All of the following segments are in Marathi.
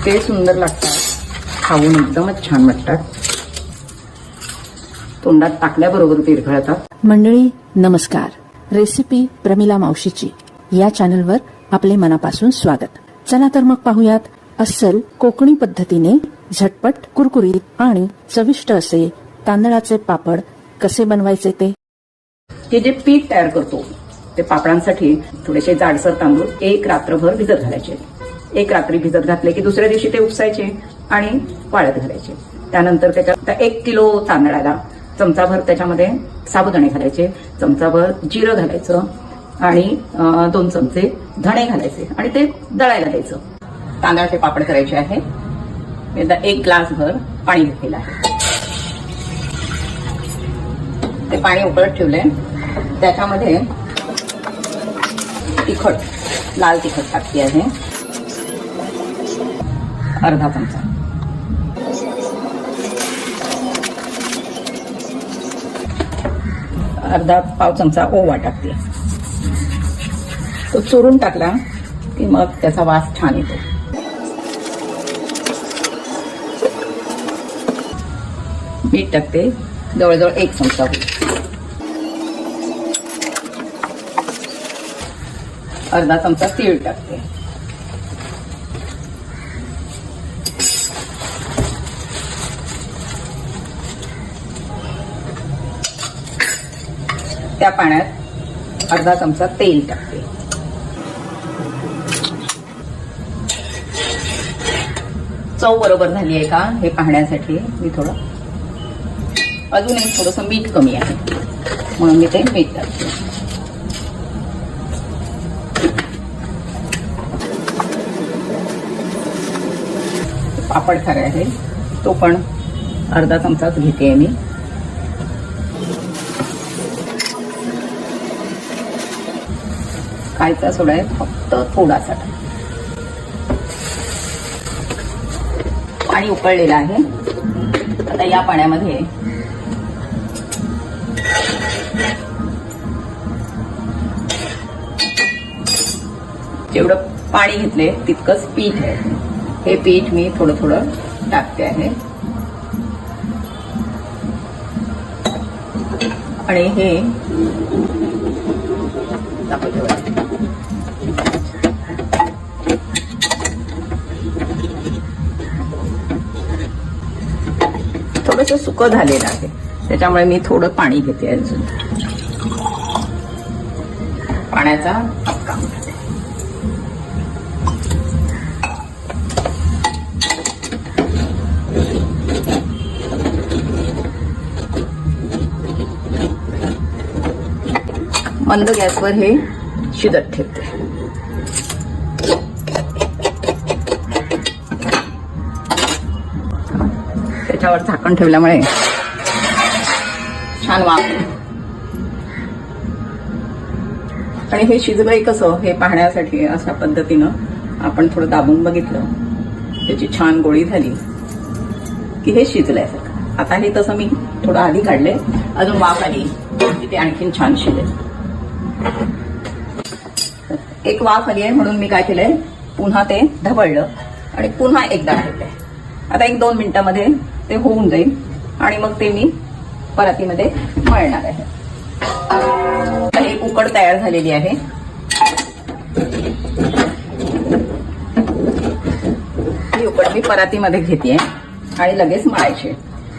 इतके सुंदर लागतात, खाऊन एकदमच छान वाटतात. तोंडात टाकल्याबरोबर विरघळतात. मंडळी नमस्कार. रेसिपी प्रमिला मावशीची या चॅनलवर आपले मनापासून स्वागत. चला तर मग पाहूयात अस्सल कोकणी पद्धतीने झटपट, कुरकुरीत आणि चविष्ट असे तांदळाचे पापड कसे बनवायचे ते. हे जे पीठ तयार करतो ते पापडांसाठी थोडेसे जाडसर तांदूळ एक रात्रभर भिजत घालायचे. एक रात्री भिजत घातले की दुसऱ्या दिवशी ते उपसायचे आणि वाळत घालायचे. त्यानंतर त्याच्यात 1 किलो तांदळाला चमचाभर त्याच्यामध्ये साबुदाणे घालायचे, चमचाभर जिरं घालायचं आणि 2 चमचे धणे घालायचे आणि ते दळायला द्यायचं. तांदळाचे पापड करायचे आहे. एकदा 1 ग्लासभर पाणी घेतलेलं आहे. ते पाणी उकळत ठेवले. त्याच्यामध्ये तिखट, लाल तिखट टाकली आहे अर्धा चमचा. पाव चमचा ओवा टाकते. तो चुरून टाकला की मग त्याचा वास छान येतो. मीठ टाकते, जवळजवळ 1 चमचा होईल. अर्धा चमचा तीळ टाकते. त्या पाण्यात अर्धा चमचा तेल टाकते. चव बरोबर झाली आहे का हे पाहण्यासाठी मी अजूनही थोडंसं मीठ कमी आहे म्हणून मी ते मीठ टाकते. पापड खारे आहे तो पण अर्धा चमचाच घेते मी. खायचा सोडा आहे फक्त थोडासा. पाणी उकळलेलं आहे. आता या पाण्यामध्ये जेवढं पाणी घेतले तितकंच पीठ आहे. हे पीठ मी थोडं थोडं टाकते आहे आणि हे थोडंसं सुकं झालेलं आहे त्याच्यामुळे मी थोडं पाणी घेते. अजून पाण्याचा हक्का. मंद गॅसवर हे शिजत ठेवते. त्याच्यावर झाकण ठेवल्यामुळे छान वाफ. आणि हे शिजलंय कसं हे पाहण्यासाठी अशा पद्धतीनं आपण थोडं दाबून बघितलं, त्याची छान गोळी झाली की हे शिजलंय. आता हे तसं मी थोडं आधी काढले, अजून वाफ आली की ते आणखीन छान शिजेल. एक वाफ आली आहे म्हणून मी काय केलंय, पुन्हा ते ढवळलं आणि पुन्हा एकदा ठेवलंय. आता 1-2 मिनिटांमध्ये ते होऊन जाईल आणि मग ते मी परातीमध्ये मळणार आहे. एक उकड तयार झालेली आहे. ही उकड मी परातीमध्ये घेते आणि लगेच मळायचे.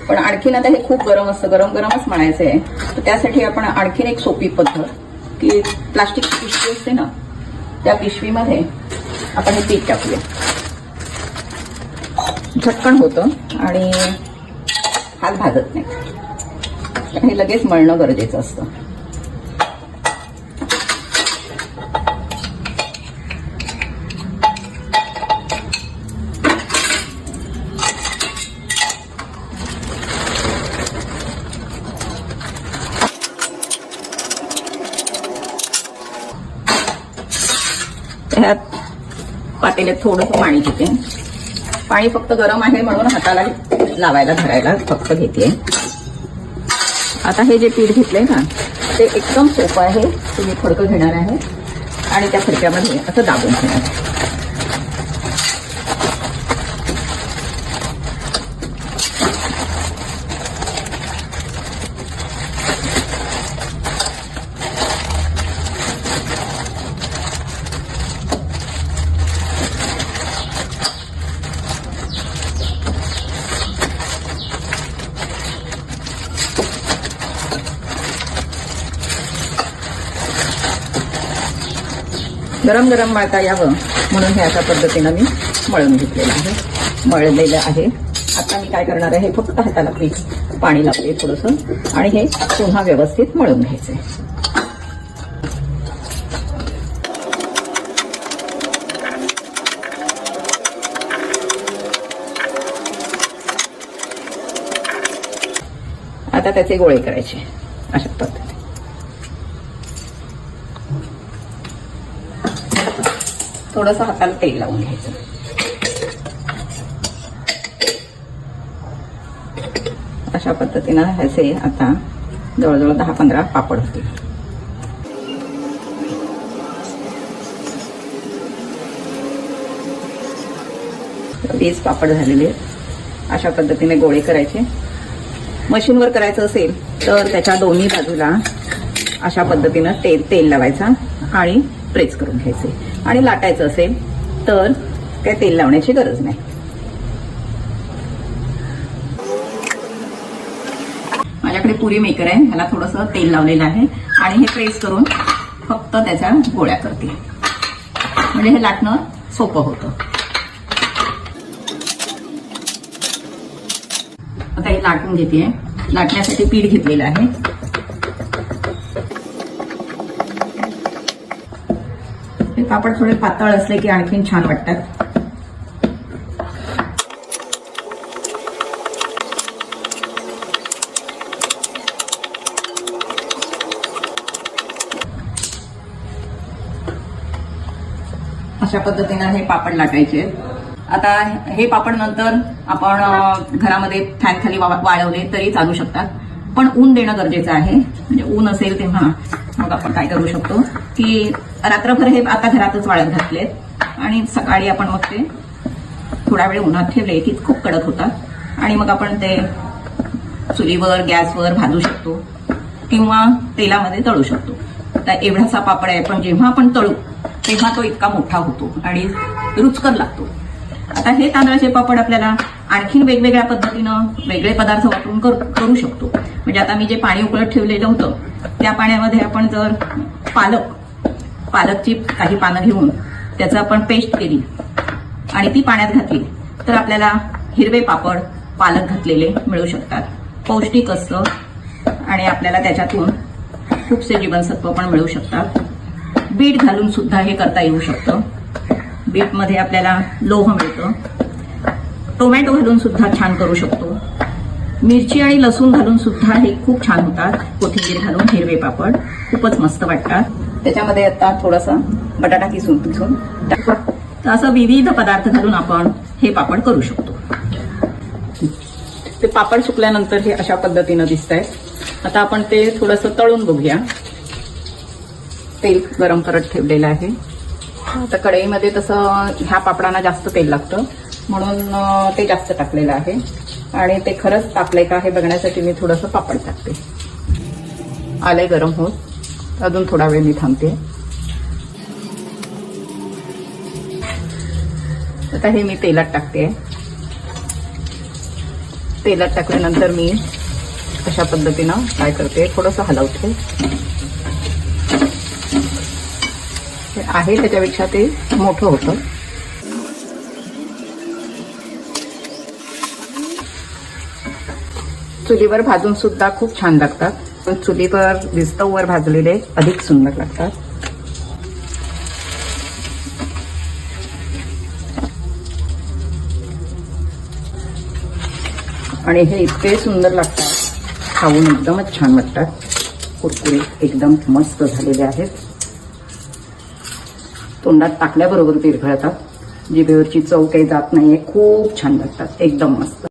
पण आणखीन आता हे खूप गरम असतं, गरम गरमच मळायचं आहे. तर त्यासाठी आपण आणखीन एक सोपी पद्धत की प्लास्टिकची पिशवी असते ना, त्या पिशवीमध्ये आपण हे पीठ टाकूया. झटकन होतं आणि हात भाजत नाही. हे लगेच मळणं गरजेचं असतं. ह्यात पातेल्यात थोडंसं पाणी घेते. पाणी फक्त गरम आहे म्हणून हाताला लावायला धरायला फक्त घेते. आता हे जे पीठ घेतलंय ना ते एकदम सोपं आहे. तुम्ही फडकं घेणार आहे आणि त्या फडक्यामध्ये असं दाबून घेणार. गरम गरम मळता यावं म्हणून हे अशा पद्धतीनं मी मळून घेतलेलं आहे, मळलेलं आहे. आता मी काय करणार आहे, फक्त हाताला पीठ पाणी लावते थोडंसं आणि हे पुन्हा व्यवस्थित मळून घ्यायचंय. आता त्याचे गोळे करायचे अशा पद्धतीने. थोडंसं हाताला तेल लावून घ्यायचं. अशा पद्धतीनं ह्याचे आता जवळजवळ 10-15 पापड होतील. वीस पापड झालेले. अशा पद्धतीने गोळे करायचे. मशीनवर करायचं असेल तर त्याच्या दोन्ही बाजूला अशा पद्धतीनं तेल लावायचा आणि प्रेस करून घ्यायचे. आणि लाटायचं असेल तर काय तेल लावण्याची गरज नाही. माझ्याकडे पुरी मेकर आहे, ह्याला थोडंसं तेल लावलेलं आहे आणि हे प्रेस करून फक्त त्याच्या गोळ्या करते, म्हणजे हे लाटणं सोपं होतं. आता हे लाटून घेते. लाटण्यासाठी पीठ घेतलेलं आहे. हे पापड थोडे पातळ असले की आणखीन छान वाटतात. अशा पद्धतीने हे पापड लाटायचे. आता हे पापड नंतर आपण घरामध्ये फॅन खाली वाळवले तरी चालू शकतात, पण ऊन देणं गरजेचं आहे. म्हणजे ऊन असेल तेव्हा मग आपण काय करू शकतो की रात्रभर हे आता घरातच वाळत घातलेत आणि सकाळी आपण मग ते थोडा वेळ उन्हात ठेवले की खूप कडक होतात आणि मग आपण ते चुलीवर गॅसवर भाजू शकतो किंवा तेलामध्ये तळू शकतो. आता एवढासा पापड आहे, पण जेव्हा आपण तळू तेव्हा तो इतका मोठा होतो आणि रुचकर लागतो. आता हे तांदळाचे पापड आपल्याला आणखीन वेगवेगळ्या पद्धतीनं वेगळे पदार्थ वापरून करू शकतो. म्हणजे आता मी जे पाणी उकळत ठेवलेलं होतं त्या पाण्यामध्ये आपण जर पालकची काही पानं घेऊन त्याचं आपण पेस्ट केली आणि ती पाण्यात घातली तर आपल्याला हिरवे पापड पालक घातलेले मिळू शकतात. पौष्टिक असतं आणि आपल्याला त्याच्यातून खूपसे जीवनसत्व पण मिळू शकतात. बीट घालून सुद्धा हे करता येऊ शकतं. बीटमध्ये आपल्याला लोह मिळतं. टोमॅटो घालून सुद्धा छान करू शकतो. मिरची आणि लसूण घालून सुद्धा हे खूप छान होतात. कोथिंबीर घालून हिरवे पापड खूपच मस्त वाटतात. त्याच्यामध्ये आता थोडासा बटाटा किसून तर असं विविध पदार्थ घालून आपण हे पापड करू शकतो. ते पापड सुकल्यानंतर हे अशा पद्धतीनं दिसत आहेत. आता आपण ते थोडंसं तळून बघूया. तेल गरम करत ठेवलेलं आहे. आता कढईमध्ये तसं ह्या पापडांना जास्त तेल लागतं म्हणून ते जास्त टाकलेलं आहे आणि ते खरंच तापलंय का हे बघण्यासाठी मी थोडंसं पापड टाकते. आलंय गरम होत. अजून थोडा वेळ मी थांबते. आता हे मी तेलात टाकते. तेलात टाकल्यानंतर मी अशा पद्धतीनं काय करते, थोडंसं हलवते. आहे त्याच्यापेक्षा ते मोठं होतं. चुलीवर भाजून सुद्धा खूप छान लागतात, पण चुलीवर विस्तववर भाजलेले अधिक सुंदर लागतात. आणि हे इतके सुंदर लागतात, खाऊन एकदमच छान वाटतात. कुरकुरीत एकदम मस्त झालेले आहेत. तोंडात टाकल्याबरोबर विरघळतात. जिभेवरची चव काही जात नाहीये. खूप छान लागतात, एकदम मस्त.